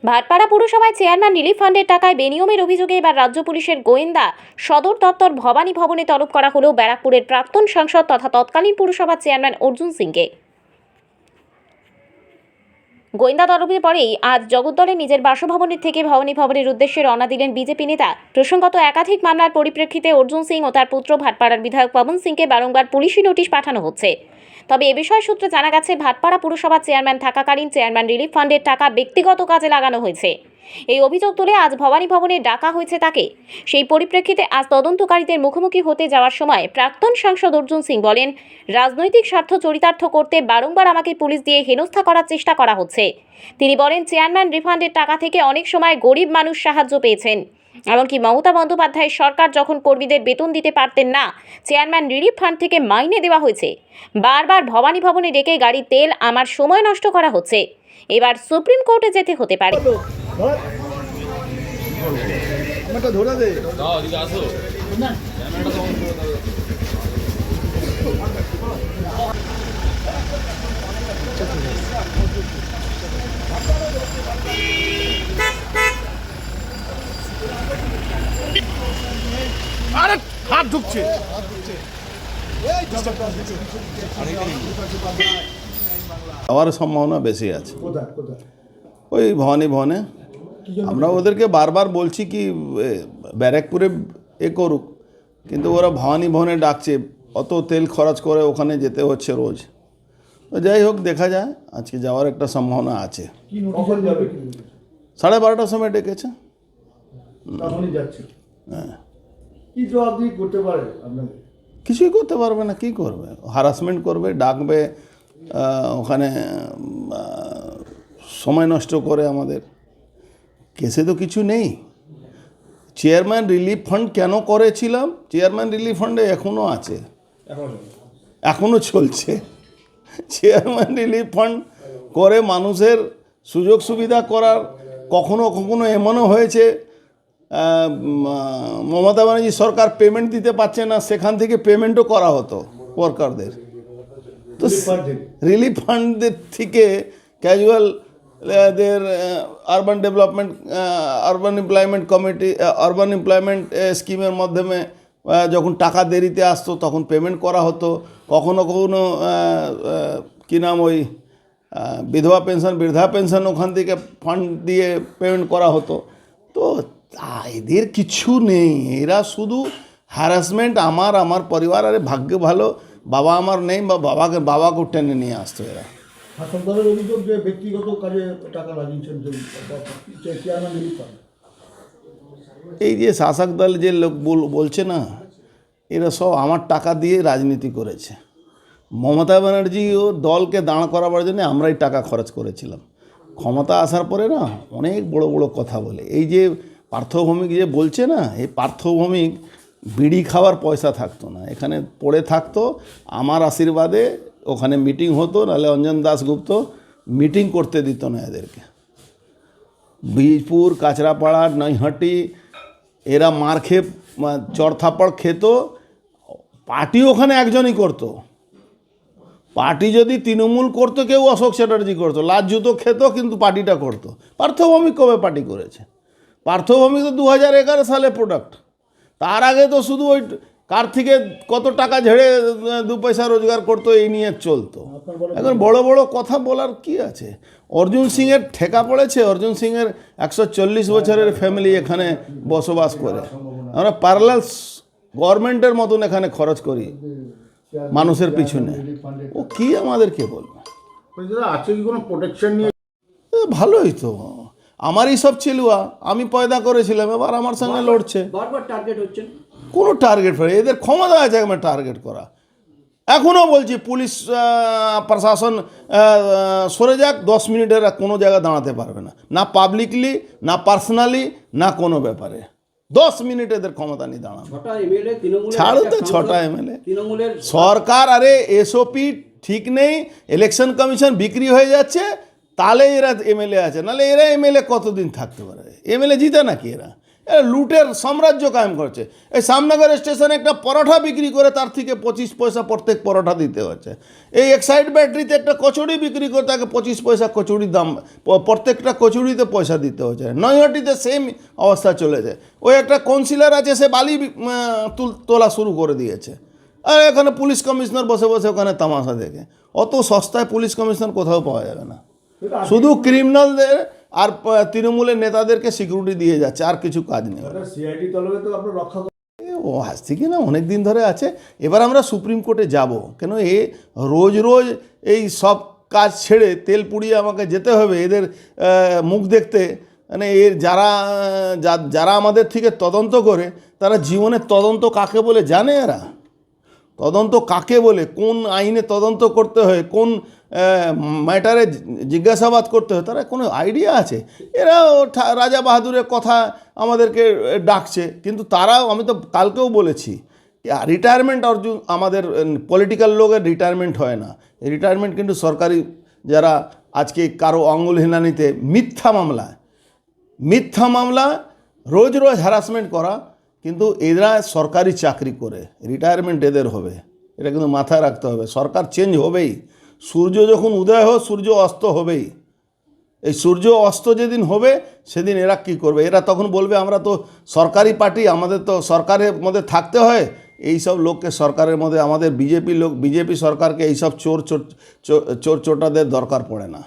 Bhatpara পুরসভায় chairman relief ফান্ডের টাকায় বেনিয়মের অভিযোগে এবার রাজ্য পুলিশের গোয়েন্দা সদর দপ্তর ভবানী ভবনে তলব করা হলো ব্যারাকপুরের প্রাক্তন সাংসদ তথা তৎকালীন পুরসভার চেয়ারম্যান অর্জুন সিংকে। গোয়েন্দা তলবের পরেই আজ জগদ্দলে নিজের বাসভবনের থেকে ভবানী ভবনের উদ্দেশ্যে রওনা দিলেন বিজেপি নেতা। প্রসঙ্গত একাধিক মামলার পরিপ্রেক্ষিতে অর্জুন সিং ও তার পুত্র ভাটপাড়ার বিধায়ক পবন সিংকে বারংবার পুলিশি নোটিশ পাঠানো হচ্ছে। তবে এ বিষয় সূত্রে জানা গেছে, ভাটপাড়া পুরসভার চেয়ারম্যান থাকাকালীন চেয়ারম্যান রিলিফ ফান্ডের টাকা ব্যক্তিগত কাজে লাগানো হয়েছে। এই অভিযোগ তুলে আজ ভবানী ভবনে ডাকা হয়েছে তাকে। সেই পরিপ্রেক্ষিতে আজ তদন্তকারীদের মুখোমুখি হতে যাওয়ার সময় প্রাক্তন সাংসদ অর্জুন সিং বলেন, রাজনৈতিক স্বার্থ চরিতার্থ করতে বারংবার আমাকে পুলিশ দিয়ে হেনস্থা করার চেষ্টা করা হচ্ছে। তিনি বলেন, চেয়ারম্যান রিফান্ডের টাকা থেকে অনেক সময় গরিব মানুষ সাহায্য পেয়েছেন। এমনকি মমতা বন্দ্যোপাধ্যায়ের সরকার যখন কর্মীদের বেতন দিতে পারতেন না, চেয়ারম্যান রিলিফ ফান্ড থেকে মাইনে দেওয়া হয়েছে। বারবার ভবানী ভবনে ডেকে গাড়ির তেল আমার সময় নষ্ট করা হচ্ছে। এবার সুপ্রিম কোর্টে যেতে হতে পারে। আরে হাত ঢুকছে। হওয়ার সম্ভাবনা বেশি আছে ওই ভবানী ভবনে। আমরা ওদেরকে বারবার বলছি কি ব্যারাকপুরে করুক, কিন্তু ওরা ভবানী ভবনে ডাকছে, অত তেল খরচ করে ওখানে যেতে হচ্ছে রোজ। তো যাই হোক, দেখা যায়, আজকে যাওয়ার একটা সম্ভাবনা আছে। 12:30টার সময় ডেকেছে। হ্যাঁ, কি জবাবদিহি করতে পারে আপনাদের? কিছুই করতে পারবে না। কি করবে? হারাসমেন্ট করবে, ডাকবে, ওখানে সময় নষ্ট করে আমাদের। কেসে তো কিছু নেই। চেয়ারম্যান রিলিফ ফান্ড কেন করেছিলাম? চেয়ারম্যান রিলিফ ফান্ডে এখনও আছে, এখনও চলছে। চেয়ারম্যান রিলিফ ফান্ড করে মানুষের সুযোগ সুবিধা করার। কখনো কখনো এমনও হয়েছে মমতা ব্যানার্জি সরকার পেমেন্ট দিতে পারছে না, সেখান থেকে পেমেন্টও করা হতো ওয়ার্কারদের। তো রিলিফ ফান্ডদের থেকে ক্যাজুয়ালদের urban development, urban employment committee, urban employment স্কিমের মাধ্যমে যখন টাকা দেরিতে আসতো তখন পেমেন্ট করা হতো। কখনো কখনো কী নাম, ওই বিধবা পেনশন, বৃদ্ধা পেনশন, ওখান থেকে ফান্ড দিয়ে পেমেন্ট করা হতো। তো এদের কিছু নেই, এরা শুধু হ্যারাসমেন্ট। আমার পরিবার, আরে ভাগ্য ভালো বাবা আমার নেই, বা বাবাকে টেনে নিয়ে আসতো এরা। হাসপাতালের অভিযোগ যে ব্যক্তিগত কাজে টাকা লাগিয়েছেন চেয়ারম্যান রিলিফ ফান্ড। এই যে শাসক দল যে লোক বলছে না, এরা সব আমার টাকা দিয়ে রাজনীতি করেছে। মমতা ব্যানার্জি ও দলকে দাঁড় করাবার জন্য আমরাই টাকা খরচ করেছিলাম। ক্ষমতা আসার পরে না অনেক বড় বড় কথা বলে। এই যে পার্থভৌমিক যে বলছে না, এই পার্থভৌমিক বিড়ি খাওয়ার পয়সা থাকতো না, এখানে পড়ে থাকতো। আমার আশীর্বাদে ওখানে মিটিং হতো, নাহলে অঞ্জন দাশগুপ্ত মিটিং করতে দিত না এদেরকে। বীজপুর, কাঁচরাপাড়া, নৈহাটি এরা মার খেয়ে চড়থাপড় খেত। পার্টি ওখানে একজনই করতো। পার্টি যদি তৃণমূল করতো, কেউ অশোক চ্যাটার্জি করতো, লাজ জুতো খেত, কিন্তু পার্টিটা করতো। পার্থভৌমিক কবে পার্টি করেছে? পার্থভৌমিক তো 2011 সালে প্রোডাক্ট। তার আগে তো শুধু ওই কার থেকে কত টাকা ঝেড়ে 2 পয়সা রোজগার করতো, এই নিয়ে চলতো। এখন বড় বড় কথা বলার কি আছে? অর্জুন সিংয়ের ঠেকা পড়েছে। অর্জুন সিংয়ের 140 বছরের ফ্যামিলি এখানে বসবাস করে। আমরা প্যারালাল গভর্নমেন্টের মতন এখানে খরচ করি মানুষের পিছনে। ও কি আমাদেরকে বলবে? আছে কি কোনো প্রোটেকশন নিয়ে? ভালোই তো, আমারই সব ছিলুয়া, আমি পয়দা করেছিলাম, এবার আমার সঙ্গে লড়ছে। বারবার টার্গেট হচ্ছেন। কোনো টার্গেট ফেলে এদের ক্ষমতা আছে আমার টার্গেট করা। এখনও বলছি, পুলিশ প্রশাসন সরে যাক, 10 মিনিটের কোনো জায়গায় দাঁড়াতে পারবে না, না পাবলিকলি, না পার্সোনালি, না কোনো ব্যাপারে। 10 মিনিট এদের ক্ষমতা নিয়ে দাঁড়ানো। ছাড়ো তো, 6টা এমএলএ সরকার। আরে এসওপি ঠিক নেই, ইলেকশন কমিশন বিক্রি হয়ে যাচ্ছে, তাহলে এরা এমএলএ আছে, নাহলে এরা এমএলএ কতদিন থাকতে পারে? এমএলএ জিতে নাকি এরা? লুটের সাম্রাজ্য কায়েম করছে। এই শ্যামনগর স্টেশনে একটা পরোটা বিক্রি করে তার থেকে 25 পয়সা প্রত্যেক পরোটা দিতে হচ্ছে। এই এক্সাইড ব্যাটারিতে একটা কচুরি বিক্রি করে তাকে 25 পয়সা কচুরির দাম, প্রত্যেকটা কচুরিতে পয়সা দিতে হচ্ছে। নৈহাটিতে সেম অবস্থা চলেছে। ওই একটা কাউন্সিলর আছে, সে বালি তোলা শুরু করে দিয়েছে, আর এখানে পুলিশ কমিশনার বসে বসে ওখানে তামাশা দেখে। অত সস্তায় পুলিশ কমিশনার কোথাও পাওয়া যাবে না। শুধু ক্রিমিনালদের আর তৃণমূলের নেতাদেরকে সিকিউরিটি দিয়ে যাচ্ছে, আর কিছু কাজ নেই। সিআইডি তলবে তো আপনার রক্ষা ও আজ থেকে না, অনেক দিন ধরে আছে। এবার আমরা সুপ্রিম কোর্টে যাব, কেন এ রোজ রোজ এই সব কাজ ছেড়ে তেল পুড়িয়ে আমাকে যেতে হবে এদের মুখ দেখতে। মানে এর যারা আমাদের থেকে তদন্ত করে, তারা জীবনের তদন্ত কাকে বলে জানে? এরা তদন্ত কাকে বলে, কোন আইনে তদন্ত করতে হয়, কোন ম্যাটারে জিজ্ঞাসাবাদ করতে হয়, তারা কোনো আইডিয়া আছে? এরা রাজা বাহাদুরের কথা আমাদেরকে ডাকছে, কিন্তু তারাও, আমি তো কালকেও বলেছি, রিটায়ারমেন্ট অর্জুন আমাদের পলিটিক্যাল লোকের রিটায়ারমেন্ট হয় না। রিটায়ারমেন্ট কিন্তু সরকারি, যারা আজকে কারো আঙুল হিনানিতে মিথ্যা মামলা রোজ রোজ হ্যারাসমেন্ট করা, কিন্তু এরা সরকারি চাকরি করে, রিটায়ারমেন্ট এদের হবে, এটা কিন্তু মাথায় রাখতে হবে। সরকার চেঞ্জ হবেই, সূর্য যখন উদয় হয় সূর্য অস্ত হবেই। এই সূর্য অস্ত যেদিন হবে সেদিন এরা কি করবে? এরা তখন বলবে আমরা তো সরকারি পার্টি, আমাদের তো সরকারের মধ্যে থাকতে হয়। এই সব লোককে সরকারের মধ্যে, আমাদের বিজেপি সরকারকে এইসব চোর চোটাদের দরকার পড়ে না।